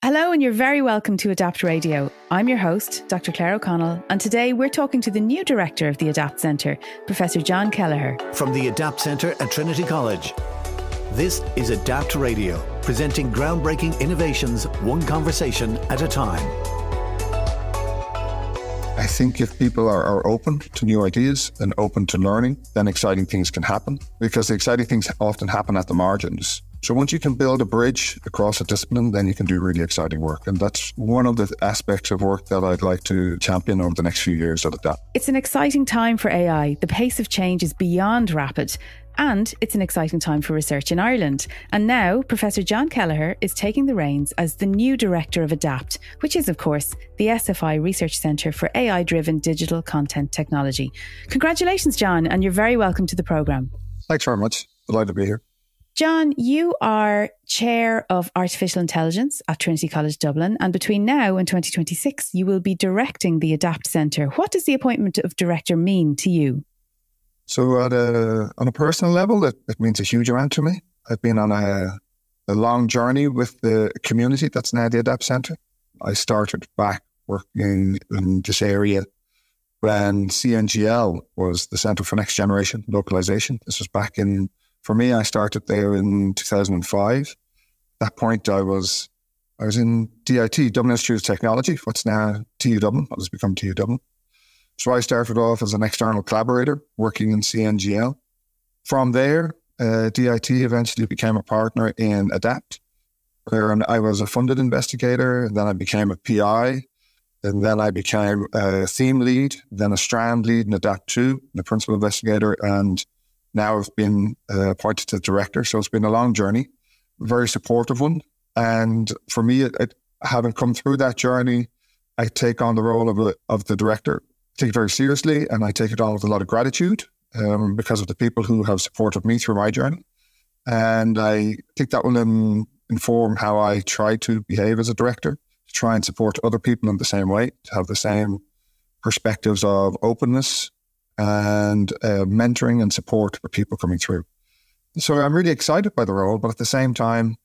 Hello, and you're very welcome to Adapt Radio. I'm your host, Dr. Claire O'Connell, and today we're talking to the new director of the Adapt Center, Professor John Kelleher. From the Adapt Center at Trinity College. This is Adapt Radio, presenting groundbreaking innovations, one conversation at a time. I think if people are open to new ideas and open to learning, then exciting things can happen, because the exciting things often happen at the margins. So once you can build a bridge across a discipline, then you can do really exciting work. And that's one of the aspects of work that I'd like to champion over the next few years at Adapt. It's an exciting time for AI. The pace of change is beyond rapid. And it's an exciting time for research in Ireland. And now, Professor John Kelleher is taking the reins as the new director of ADAPT, which is, of course, the SFI Research Center for AI-driven digital content technology. Congratulations, John, and you're very welcome to the programme. Thanks very much. Delighted to be here. John, you are Chair of Artificial Intelligence at Trinity College Dublin, and between now and 2026, you will be directing the ADAPT Centre. What does the appointment of director mean to you? So on a personal level, it means a huge amount to me. I've been on a long journey with the community that's now the ADAPT Centre. I started back working in this area when CNGL was the Centre for Next Generation Localization. This was back in... For me, I started there in 2005. At that point, I was in DIT, Dublin Institute of Technology, what's now TU Dublin, what has become TU Dublin. So I started off as an external collaborator working in CNGL. From there, DIT eventually became a partner in ADAPT, where I was a funded investigator, and then I became a PI, and then I became a theme lead, then a strand lead in ADAPT 2, and a principal investigator, and now I've been appointed to director. So it's been a long journey, a very supportive one. And for me, having come through that journey, I take on the role of the director. I take it very seriously, and I take it on with a lot of gratitude because of the people who have supported me through my journey. And I think that will inform how I try to behave as a director, to try and support other people in the same way, to have the same perspectives of openness and mentoring and support for people coming through. So I'm really excited by the role, but at the same time,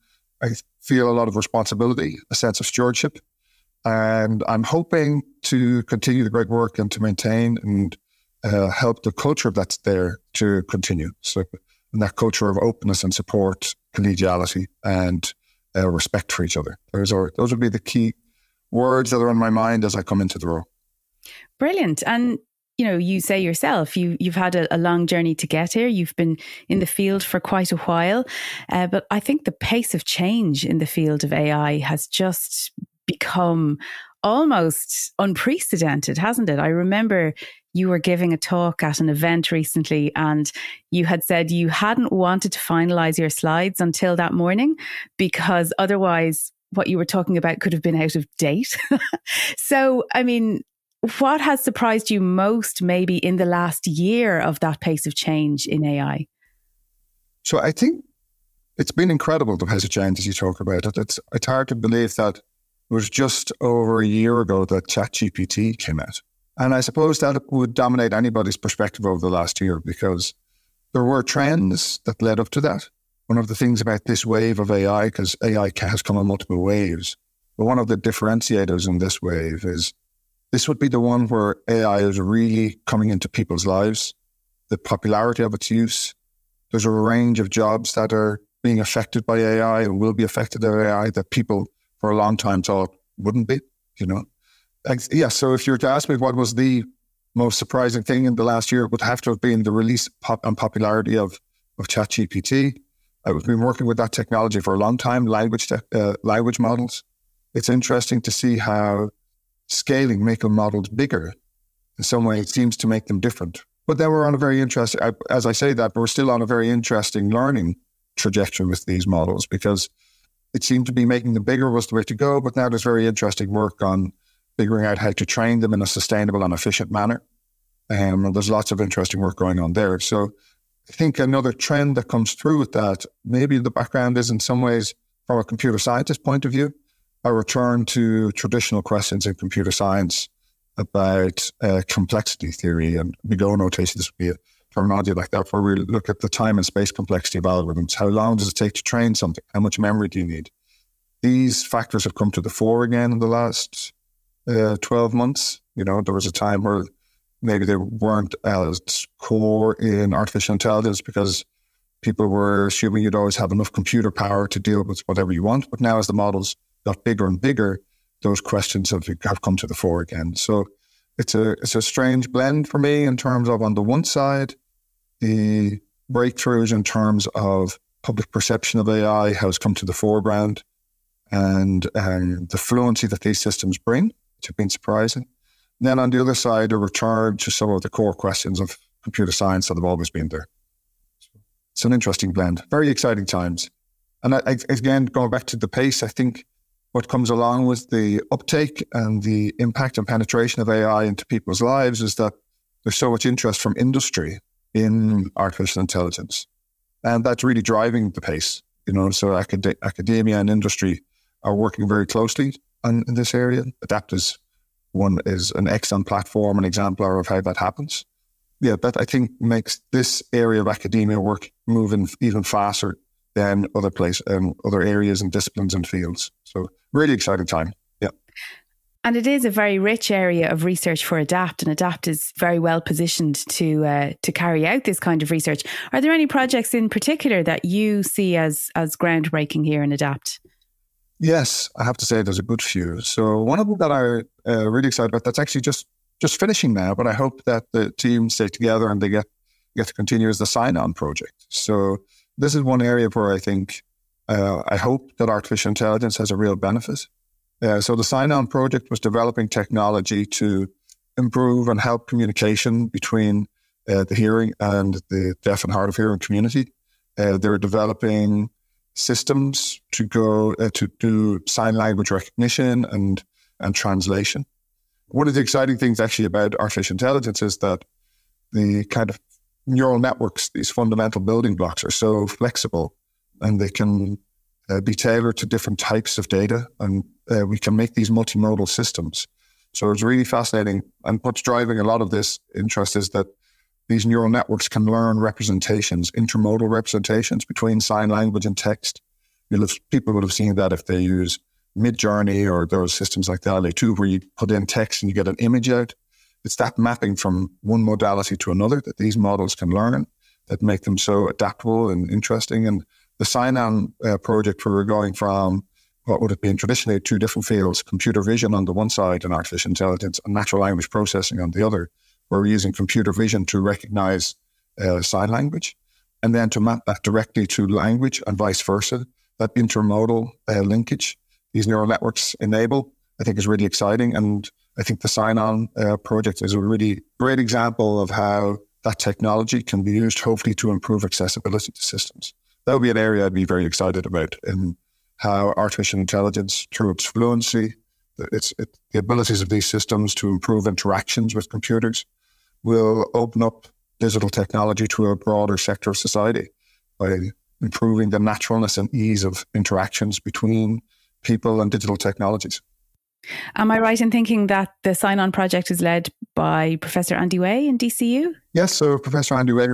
I feel a lot of responsibility, a sense of stewardship, and I'm hoping to continue the great work and to maintain and help the culture that's there to continue. So and that culture of openness and support, collegiality, and respect for each other. Those would be the key words that are on my mind as I come into the role. Brilliant. And you know, you say yourself, you've had a long journey to get here. You've been in the field for quite a while. But I think the pace of change in the field of AI has just become almost unprecedented, hasn't it? I remember you were giving a talk at an event recently, and you had said you hadn't wanted to finalize your slides until that morning because otherwise what you were talking about could have been out of date. So, I mean, what has surprised you most maybe in the last year of that pace of change in AI? So I think it's been incredible, the pace of change as you talk about it. It's hard to believe that it was just over a year ago that ChatGPT came out. And I suppose that would dominate anybody's perspective over the last year because there were trends that led up to that. One of the things about this wave of AI, because AI has come in multiple waves, but one of the differentiators in this wave is this would be the one where AI is really coming into people's lives, the popularity of its use. There's a range of jobs that are being affected by AI and will be affected by AI that people for a long time thought wouldn't be, you know. Yeah, so if you were to ask me what was the most surprising thing in the last year, it would have to have been the release and popularity of ChatGPT. I've been working with that technology for a long time, language models. It's interesting to see how scaling making models bigger in some way it seems to make them different. But then we're on a very interesting, as I say that, we're still on a very interesting learning trajectory with these models because it seemed to be making them bigger was the way to go, but now there's very interesting work on figuring out how to train them in a sustainable and efficient manner. And there's lots of interesting work going on there. So I think another trend that comes through with that, maybe the background is in some ways from a computer scientist point of view, a return to traditional questions in computer science about complexity theory and Bigot notation. This would be a terminology like that, where we look at the time and space complexity of algorithms. How long does it take to train something? How much memory do you need? these factors have come to the fore again in the last 12 months. There was a time where maybe they weren't as core in artificial intelligence because people were assuming you'd always have enough computer power to deal with whatever you want. But now as the models got bigger and bigger, those questions have come to the fore again. So it's a strange blend for me in terms of, on the one side, the breakthroughs in terms of public perception of AI has come to the foreground, and the fluency that these systems bring, which have been surprising. And then on the other side, a return to some of the core questions of computer science that have always been there. It's an interesting blend. Very exciting times. And again, going back to the pace, I think what comes along with the uptake and the impact and penetration of AI into people's lives is that there's so much interest from industry in artificial intelligence. And that's really driving the pace. So academia and industry are working very closely in this area. Adapt is an excellent platform, an exemplar of how that happens. Yeah, that I think makes this area of academia work moving even faster than other areas and disciplines and fields. So really exciting time. Yeah. And it is a very rich area of research for Adapt, and Adapt is very well positioned to carry out this kind of research. Are there any projects in particular that you see as groundbreaking here in Adapt? Yes, I have to say there's a good few. So one of them that I'm really excited about, that's actually just finishing now, but I hope that the team stay together and they get to continue, is the SignON project. So this is one area where I think, I hope that artificial intelligence has a real benefit. So the SignON project was developing technology to improve and help communication between the hearing and the deaf and hard of hearing community. They're developing systems to go to do sign language recognition and translation. One of the exciting things actually about artificial intelligence is that the kind of neural networks, these fundamental building blocks, are so flexible, and they can be tailored to different types of data, and we can make these multimodal systems. So it's really fascinating. And what's driving a lot of this interest is that these neural networks can learn representations, intermodal representations between sign language and text. People would have seen that if they use Midjourney or those systems like the LA2, where you put in text and you get an image out. It's that mapping from one modality to another that these models can learn that make them so adaptable and interesting. And the SignON project, where we're going from what would have been traditionally two different fields, computer vision on the one side and artificial intelligence and natural language processing on the other, where we're using computer vision to recognize sign language and then to map that directly to language and vice versa. That intermodal linkage these neural networks enable, I think, is really exciting. And I think the SignON project is a really great example of how that technology can be used, hopefully, to improve accessibility to systems. That would be an area I'd be very excited about, in how artificial intelligence, through its fluency, the abilities of these systems to improve interactions with computers, will open up digital technology to a broader sector of society by improving the naturalness and ease of interactions between people and digital technologies. Am I right in thinking that the SignON project is led by Professor Andy Way in DCU? Yes, so Professor Andy Way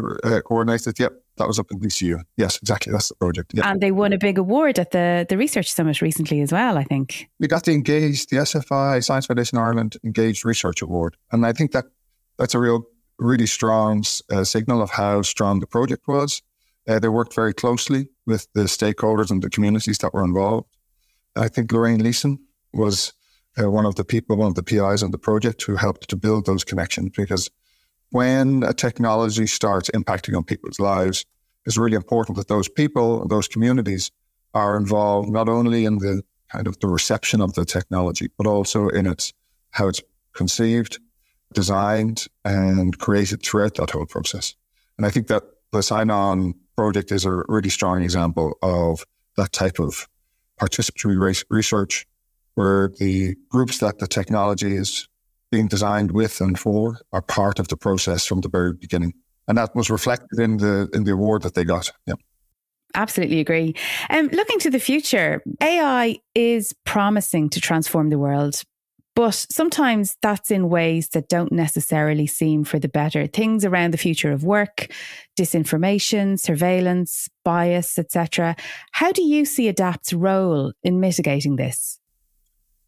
coordinated. Yep, that was up in DCU. Yes, exactly. That's the project. Yep. And they won a big award at the Research Summit recently as well, I think. We got the SFI Science Foundation Ireland Engaged Research Award. And I think that's a really strong signal of how strong the project was. They worked very closely with the stakeholders and the communities that were involved. I think Lorraine Leeson was one of the PIs on the project who helped to build those connections, because when a technology starts impacting on people's lives, it's really important that those people and those communities are involved not only in the kind of the reception of the technology, but also in how it's conceived, designed, and created throughout that whole process. And I think that the SignON project is a really strong example of that type of participatory research, where the groups that the technology is being designed with and for are part of the process from the very beginning. And that was reflected in the award that they got. Yeah. Absolutely agree. Looking to the future, AI is promising to transform the world, But sometimes that's in ways that don't necessarily seem for the better. Things around the future of work, disinformation, surveillance, bias, etc. How do you see ADAPT's role in mitigating this?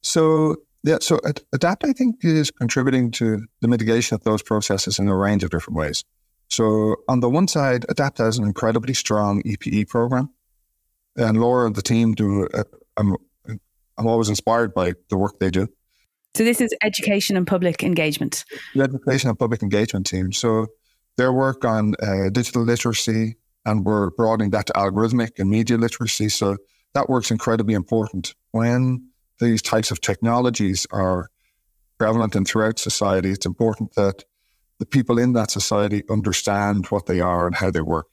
So ADAPT, I think, is contributing to the mitigation of those processes in a range of different ways. So on the one side, ADAPT has an incredibly strong EPE program. And Laura and the team I'm always inspired by the work they do. So this is education and public engagement. The education and public engagement team. So their work on digital literacy, and we're broadening that to algorithmic and media literacy. So that work's incredibly important. When these types of technologies are prevalent and throughout society, it's important that the people in that society understand what they are and how they work.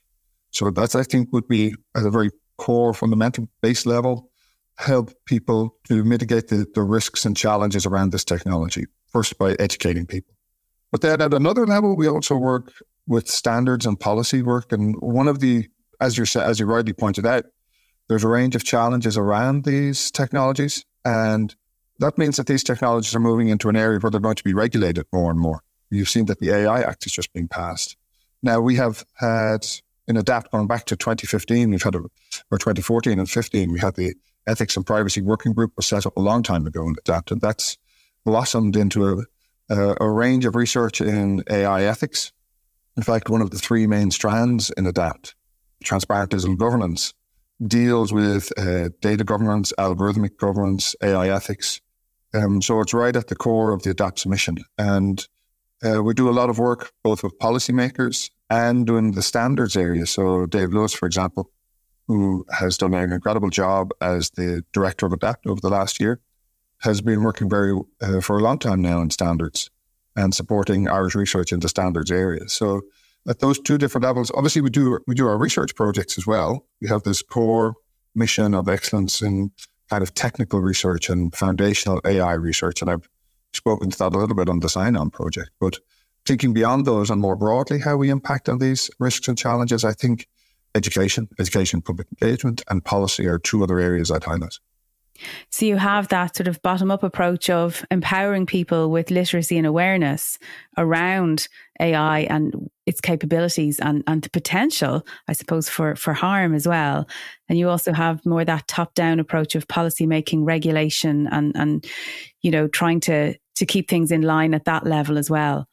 So that's, I think, would be at a very core, fundamental base level, help people to mitigate the risks and challenges around this technology, first by educating people. But then at another level, we also work with standards and policy work. And one of the, as you rightly pointed out, there's a range of challenges around these technologies. And that means that these technologies are moving into an area where they're going to be regulated more and more. You've seen that the AI Act is just being passed. Now, we have had, in ADAPT, going back to 2015, or 2014 and 15, we had the Ethics and Privacy Working Group was set up a long time ago in ADAPT, and that's blossomed into a range of research in AI ethics. In fact, one of the three main strands in ADAPT, transparent digital governance, deals with data governance, algorithmic governance, AI ethics. So it's right at the core of the ADAPT's mission. And we do a lot of work both with policymakers and doing the standards area. So Dave Lewis, for example, who has done an incredible job as the director of ADAPT over the last year, has been working for a long time now in standards and supporting Irish research in the standards area. So at those two different levels, obviously we do our research projects as well. We have this core mission of excellence in kind of technical research and foundational AI research. And I've spoken to that a little bit on the SignON project. But thinking beyond those and more broadly how we impact on these risks and challenges, I think education, public engagement, and policy are two other areas I'd highlight. So you have that sort of bottom-up approach of empowering people with literacy and awareness around AI and its capabilities and the potential, I suppose, for harm as well. And you also have more that top-down approach of policy-making, regulation, and trying to keep things in line at that level as well.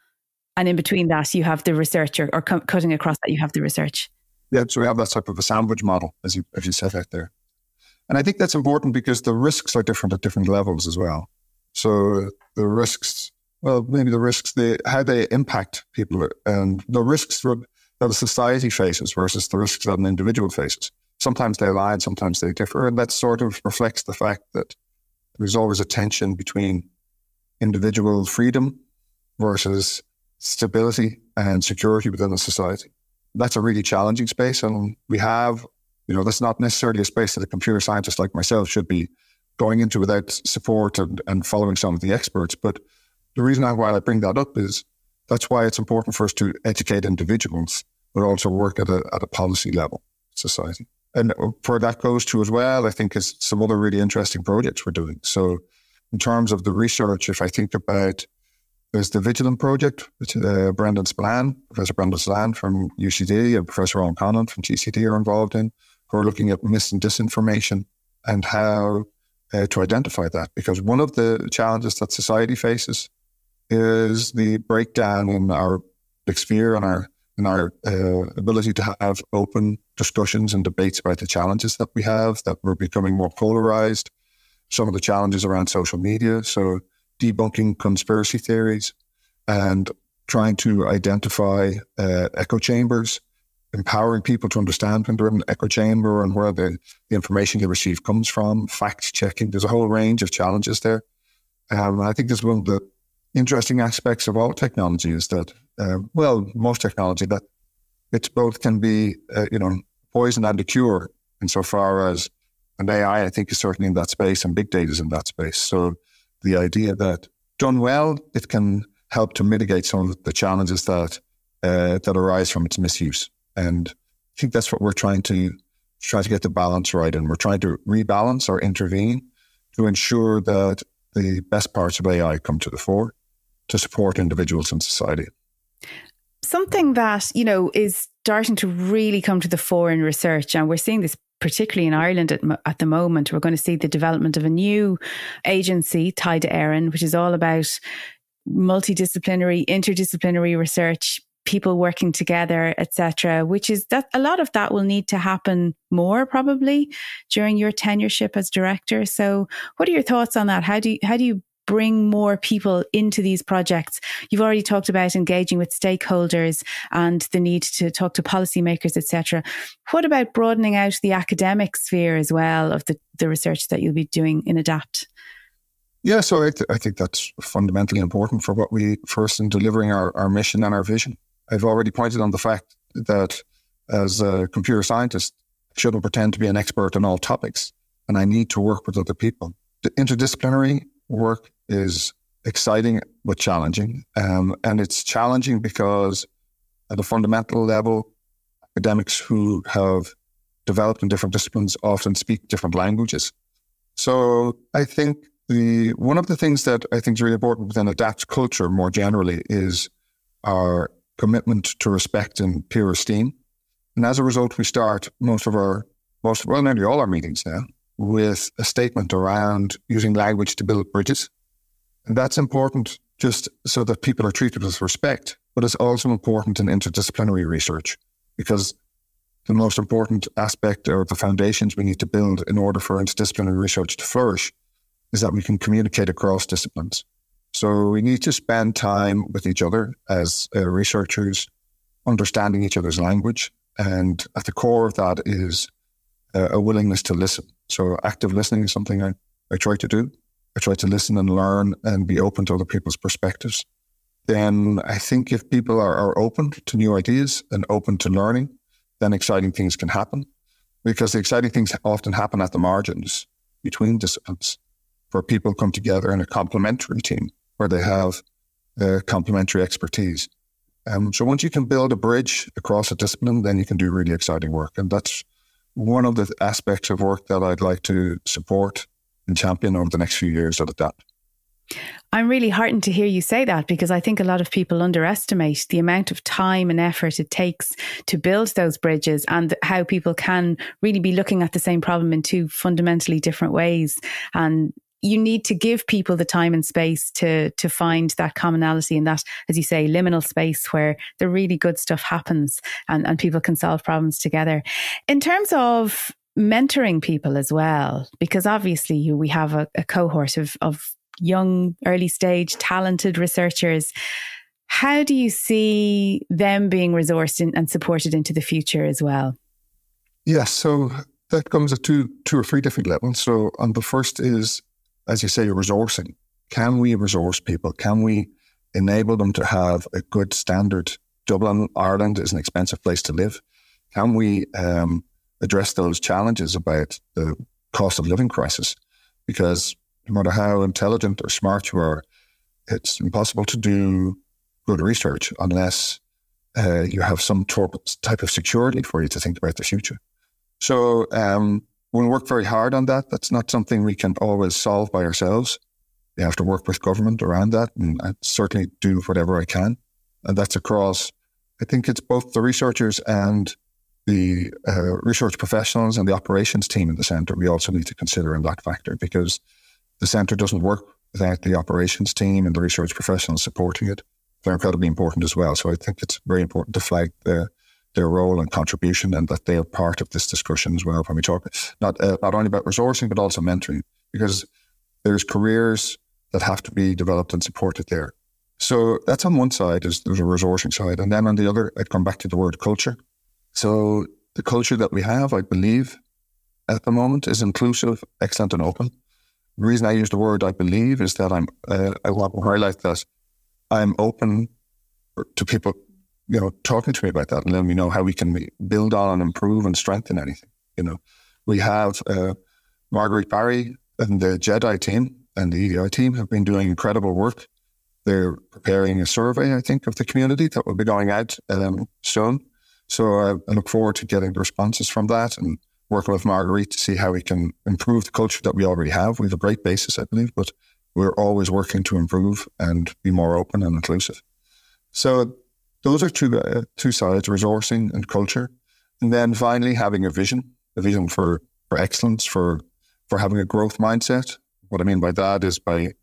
And in between that, you have the research, or cutting across that, you have the research. Yeah, so we have that type of a sandwich model, as you set out there. And I think that's important because the risks are different at different levels as well. So the risks, how they impact people, and the risks that a society faces versus the risks that an individual faces. Sometimes they align, sometimes they differ. And that sort of reflects the fact that there's always a tension between individual freedom versus stability and security within a society. That's a really challenging space. And we have, that's not necessarily a space that a computer scientist like myself should be going into without support and following some of the experts. But the reason why I bring that up is that's why it's important for us to educate individuals, but also work at a policy level, society. And where that goes to as well, I think, is some other really interesting projects we're doing. So in terms of the research, if I think about, there's the Vigilant Project, which Professor Brendan Spillane from UCD and Professor Owen Connon from GCD are involved in, who are looking at mis and disinformation and how to identify that. Because one of the challenges that society faces is the breakdown in our sphere and our ability to have open discussions and debates about the challenges that we have, that we're becoming more polarized. Some of the challenges around social media, so debunking conspiracy theories and trying to identify echo chambers, empowering people to understand when they're in an echo chamber and where the information they receive comes from, fact checking. There's a whole range of challenges there. I think this one of the interesting aspects of all technology is that, most technology, that it's both can be, poison and a cure insofar as an AI, I think, is certainly in that space, and big data is in that space. So the idea that done well, it can help to mitigate some of the challenges that arise from its misuse. And I think that's what we're trying to get the balance right. And we're trying to rebalance or intervene to ensure that the best parts of AI come to the fore to support individuals in society. Something that, is starting to really come to the fore in research, and we're seeing this particularly in Ireland at the moment. We're going to see the development of a new agency tied to Erin, which is all about multidisciplinary, interdisciplinary research, people working together, etc., which is that a lot of that will need to happen more probably during your tenureship as director. So what are your thoughts on that? How do you bring more people into these projects? You've already talked about engaging with stakeholders and the need to talk to policymakers, etc. What about broadening out the academic sphere as well of the research that you'll be doing in ADAPT? Yeah, so I think that's fundamentally important for what we first in delivering our mission and our vision. I've already pointed on the fact that as a computer scientist, I shouldn't pretend to be an expert on all topics, and I need to work with other people. The interdisciplinary work is exciting but challenging. And it's challenging because at a fundamental level, academics who have developed in different disciplines often speak different languages. So I think one of the things that I think is really important within ADAPT culture more generally is our commitment to respect and peer esteem. And as a result, we start nearly all our meetings now with a statement around using language to build bridges. And that's important just so that people are treated with respect, but it's also important in interdisciplinary research because the most important aspect or the foundations we need to build in order for interdisciplinary research to flourish is that we can communicate across disciplines. So we need to spend time with each other as researchers, understanding each other's language. And at the core of that is a willingness to listen. So active listening is something I try to do. I try to listen and learn and be open to other people's perspectives. Then I think if people are open to new ideas and open to learning, then exciting things can happen. Because the exciting things often happen at the margins between disciplines, where people come together in a complementary team, where they have complementary expertise. So once you can build a bridge across a discipline, then you can do really exciting work. And that's one of the aspects of work that I'd like to support and champion over the next few years at ADAPT. I'm really heartened to hear you say that, because I think a lot of people underestimate the amount of time and effort it takes to build those bridges and how people can really be looking at the same problem in two fundamentally different ways. And you need to give people the time and space to find that commonality in that, as you say, liminal space where the really good stuff happens and people can solve problems together. In terms of mentoring people as well, because obviously we have a cohort of young, early stage, talented researchers. How do you see them being resourced and supported into the future as well? Yes, so that comes at two or three different levels. So on the first is, as you say, resourcing. Can we resource people? Can we enable them to have a good standard? Dublin, Ireland is an expensive place to live. Can we address those challenges about the cost of living crisis? Because no matter how intelligent or smart you are, it's impossible to do good research unless you have some type of security for you to think about the future. So we'll work very hard on that. That's not something we can always solve by ourselves. We have to work with government around that, and I certainly do whatever I can. And that's across, I think it's both the researchers and the research professionals and the operations team in the centre. We also need to consider in that factor, because the centre doesn't work without the operations team and the research professionals supporting it. They're incredibly important as well. So I think it's very important to flag their role and contribution, and that they are part of this discussion as well when we talk not only about resourcing but also mentoring, because there's careers that have to be developed and supported there. So that's on one side, there's a resourcing side. And then on the other, I'd come back to the word culture. So the culture that we have, I believe, at the moment is inclusive, excellent and open. The reason I use the word I believe is that I want to highlight that I'm open to people, talking to me about that and letting me know how we can build on and improve and strengthen anything. We have Marguerite Barry and the JEDI team and the EDI team have been doing incredible work. They're preparing a survey, I think, of the community that will be going out soon. So I look forward to getting the responses from that and working with Marguerite to see how we can improve the culture that we already have. We have a great basis, I believe, but we're always working to improve and be more open and inclusive. So those are two sides, resourcing and culture. And then finally, having a vision for excellence, for having a growth mindset. What I mean by that is by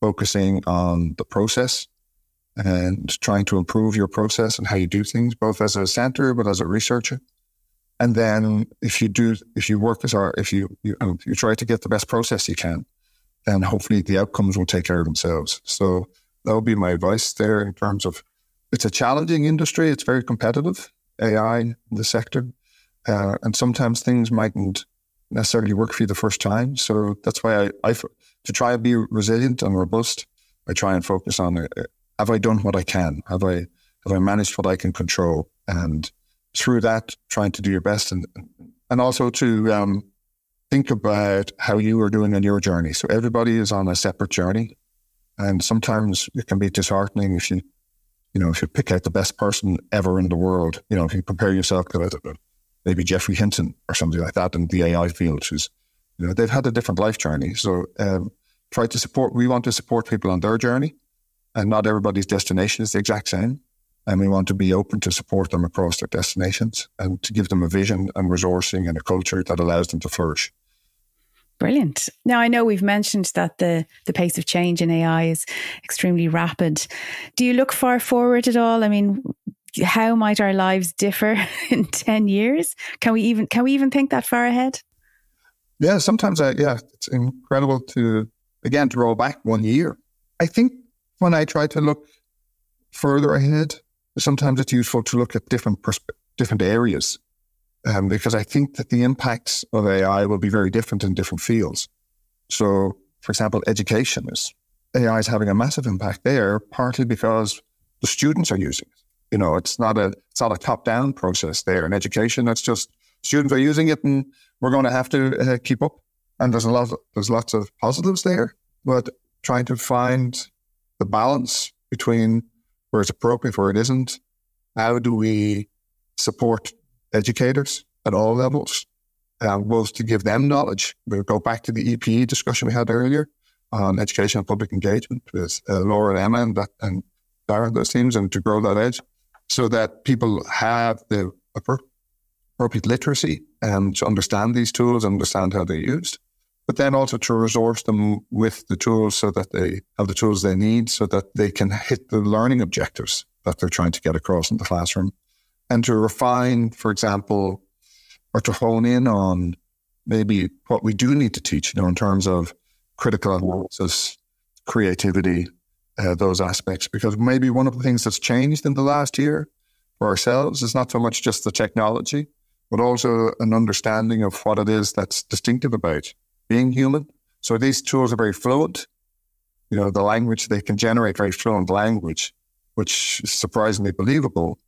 focusing on the process and trying to improve your process and how you do things, both as a center, but as a researcher. And then if you try to get the best process you can, then hopefully the outcomes will take care of themselves. So that would be my advice there in terms of, it's a challenging industry. It's very competitive, AI in the sector. And sometimes things mightn't necessarily work for you the first time. So that's why to try and be resilient and robust, I try and focus on, have I done what I can? Have I managed what I can control? And through that, trying to do your best and also to think about how you are doing on your journey. So everybody is on a separate journey. And sometimes it can be disheartening if you pick out the best person ever in the world, if you compare yourself to maybe Jeffrey Hinton or something like that in the AI field, who's, they've had a different life journey. So we want to support people on their journey, and not everybody's destination is the exact same. And we want to be open to support them across their destinations and to give them a vision and resourcing and a culture that allows them to flourish. Brilliant. Now, I know we've mentioned that the pace of change in AI is extremely rapid. Do you look far forward at all? I mean, how might our lives differ in 10 years? Can we even think that far ahead? Yeah, sometimes, it's incredible to roll back 1 year. I think when I try to look further ahead, sometimes it's useful to look at different areas, because I think that the impacts of AI will be very different in different fields. So, for example, AI is having a massive impact there, partly because the students are using it. It's not a top-down process there in education. It's just students are using it, and we're going to have to keep up. And there's lots of positives there, but trying to find the balance between where it's appropriate, where it isn't. How do we support educators at all levels, both to give them knowledge? We'll go back to the EPE discussion we had earlier on education and public engagement with Laura and Emma and Darren, those teams, and to grow that edge so that people have the appropriate literacy and to understand these tools, understand how they're used, but then also to resource them with the tools so that they have the tools they need so that they can hit the learning objectives that they're trying to get across in the classroom, and to refine, for example, or to hone in on maybe what we do need to teach, in terms of critical analysis, creativity, those aspects. Because maybe one of the things that's changed in the last year for ourselves is not so much just the technology, but also an understanding of what it is that's distinctive about being human. So these tools are very fluent. The language, they can generate very fluent language, which is surprisingly believable.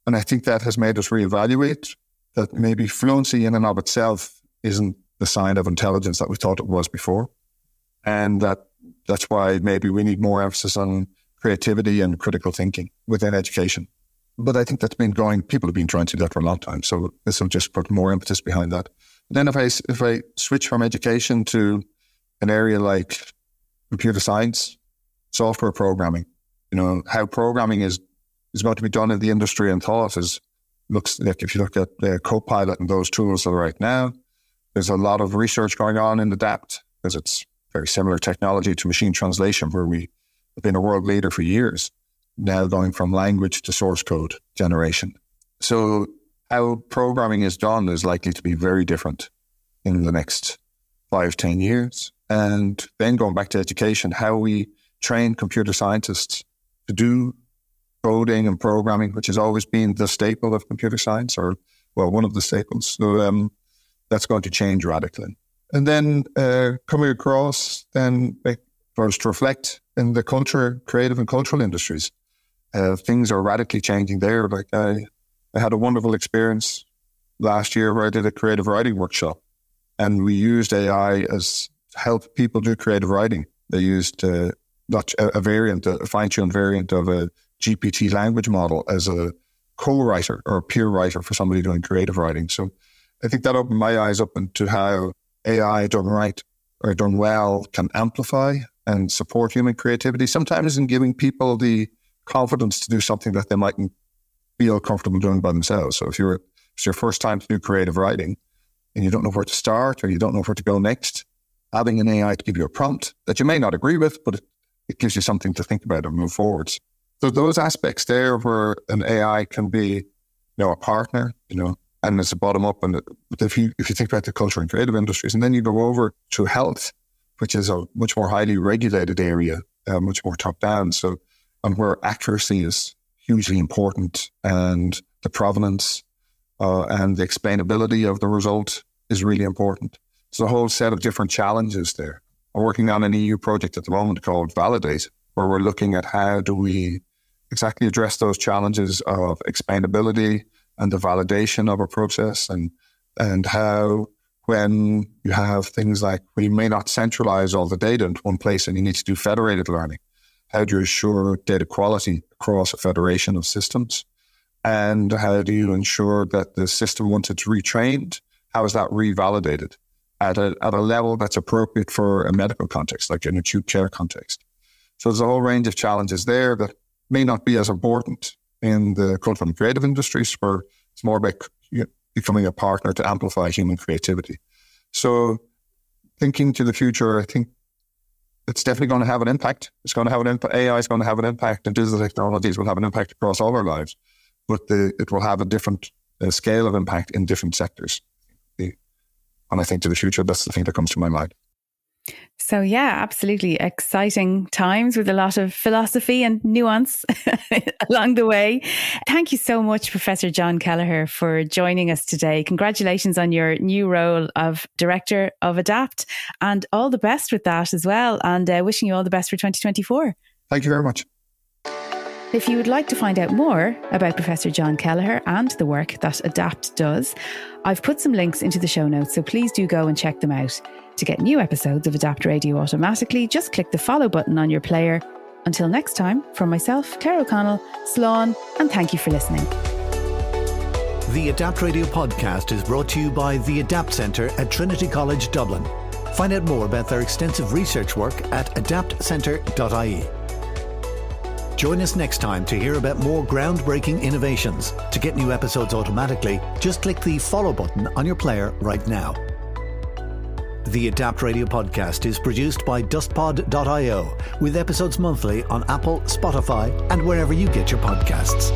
And I think that has made us reevaluate that maybe fluency in and of itself isn't the sign of intelligence that we thought it was before. And that's why maybe we need more emphasis on creativity and critical thinking within education. But I think that's been going, people have been trying to do that for a long time. So this will just put more emphasis behind that. Then if I switch from education to an area like computer science, software programming, how programming is going to be done in the industry and thought looks like, if you look at the Copilot and those tools right now, there's a lot of research going on in ADAPT because it's very similar technology to machine translation, where we have been a world leader for years, now going from language to source code generation. So how programming is done is likely to be very different in the next 5-10 years. And then going back to education, how we train computer scientists to do coding and programming, which has always been the staple of computer science, or, well, one of the staples. So that's going to change radically. And then coming across, then for us to reflect in the culture, creative and cultural industries, things are radically changing there. Like I had a wonderful experience last year where I did a creative writing workshop, and we used AI as to help people do creative writing. They used a fine-tuned variant of a GPT language model as a co-writer or a peer writer for somebody doing creative writing. So I think that opened my eyes up into how AI done right or done well can amplify and support human creativity, sometimes in giving people the confidence to do something that they mightn't feel comfortable doing by themselves. So if it's your first time to do creative writing and you don't know where to start or you don't know where to go next, having an AI to give you a prompt that you may not agree with, but it gives you something to think about and move forwards. So those aspects there where an AI can be, a partner, and it's a bottom up. And if you think about the culture and creative industries, and then you go over to health, which is a much more highly regulated area, much more top down. So, and where accuracy is hugely important, and the provenance and the explainability of the result is really important. So a whole set of different challenges there. I'm working on an EU project at the moment called Validate, where we're looking at how do we exactly address those challenges of explainability and the validation of a process, and how when you have things like when you may not centralize all the data into one place and you need to do federated learning, how do you assure data quality across a federation of systems? And how do you ensure that the system, once it's retrained, how is that revalidated at a level that's appropriate for a medical context, like an acute care context? So there's a whole range of challenges there that may not be as important in the cultural and creative industries, where it's more about becoming a partner to amplify human creativity. So thinking to the future, I think it's definitely going to have an impact. It's going to have an impact. AI is going to have an impact, and digital technologies will have an impact across all our lives, but it will have a different scale of impact in different sectors. And I think to the future, that's the thing that comes to my mind. So yeah, absolutely exciting times with a lot of philosophy and nuance along the way. Thank you so much, Professor John Kelleher, for joining us today. Congratulations on your new role of Director of ADAPT, and all the best with that as well. And wishing you all the best for 2024. Thank you very much. If you would like to find out more about Professor John Kelleher and the work that ADAPT does, I've put some links into the show notes, so please do go and check them out. To get new episodes of ADAPT Radio automatically, just click the follow button on your player. Until next time, from myself, Claire O'Connell, Slán, and thank you for listening. The ADAPT Radio podcast is brought to you by the ADAPT Center at Trinity College Dublin. Find out more about their extensive research work at adaptcentre.ie. Join us next time to hear about more groundbreaking innovations. To get new episodes automatically, just click the follow button on your player right now. The ADAPT Radio podcast is produced by dustpod.io, with episodes monthly on Apple, Spotify, and wherever you get your podcasts.